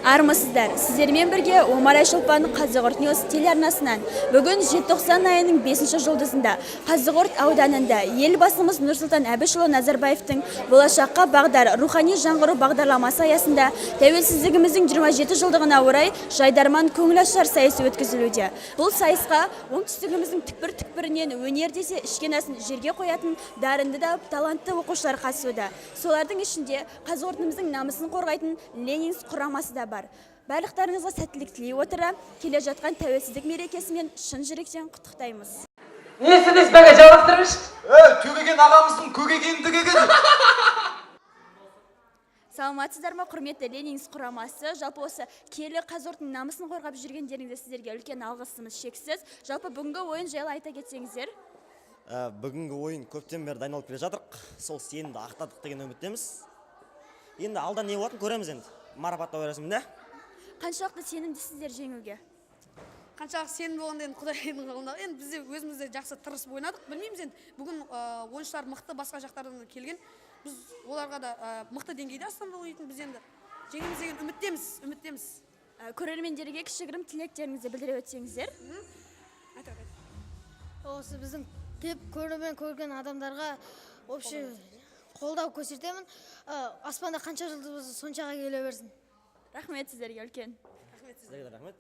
Армысыздар, сіздермен бірге Омарай Шолпан Қазығұрт Ньюс телеарнасынан бүгін желтоқсан айының 5-ші жұлдызында Қазығұрт ауданында елбасымыз Нұрсұлтан Әбішұлы Назарбаевтың болашаққа бағдар рухани жаңғыру бағдарламасы аясында тәуелсіздігіміздің 27 жылдығына орай жайдарман көңілашар сайысы өткізілуде. Бұл сайысқа оңтүстігіміздің түкпір-түкпірінен өнер десе ішкен асын жерге қоятын дарынды да талантты оқушылар қатысуда. Солардың ішінде Қазығұртымыздың намысын қорғайтын Ленинск құрамасы да бар. Барлықтарыңызға сәттілік тілей отыра, келе жатқан тәуелсіздік мерекесімен шын жүректен құттықтаймыз. Несініз бәге жалғастырыш? Төгеген ағамыздың көгегені төгеген. Саламатсыздар ма, құрметті Ленинск құрамасы? Жалпы осы келі Қазығұрттың намысын қорғап жүргендеріңізге сіздерге үлкен алғысымыз шексіз. Жалпы бүгінгі ойын жайлы айта кетсеңіздер? Бүгінгі ойын көптен бері дайындалып келе жатырық. Сол сенімді ақтадық деген үміттеміз. Енді алда не болатынын көреміз енді. Марапаттау рәсімінде. Қаншалықты сенімдісіздер жеңуге? Қаншалық сенім болғанда енді Құдайдың қолында. Енді біз өзімізде жақсы тырысып ойнадық. Білмейміз енді бүгін ойыншылар мықты басқа жақтардан келген. Біз оларға да мықты деңгейде астам ойнайтын біз енді жеңеміз деген үміттеміз. Көрермендерге кішігірім тілектеріңізді білдіре өтсеңіздер. Осы біздің кеп көрген адамдарға общий қолдау көрсетемін. Аспанда қанша жылдыз болса соншаға келе берсін. Рахмет сіздерге үлкен. Сіздерге рахмет.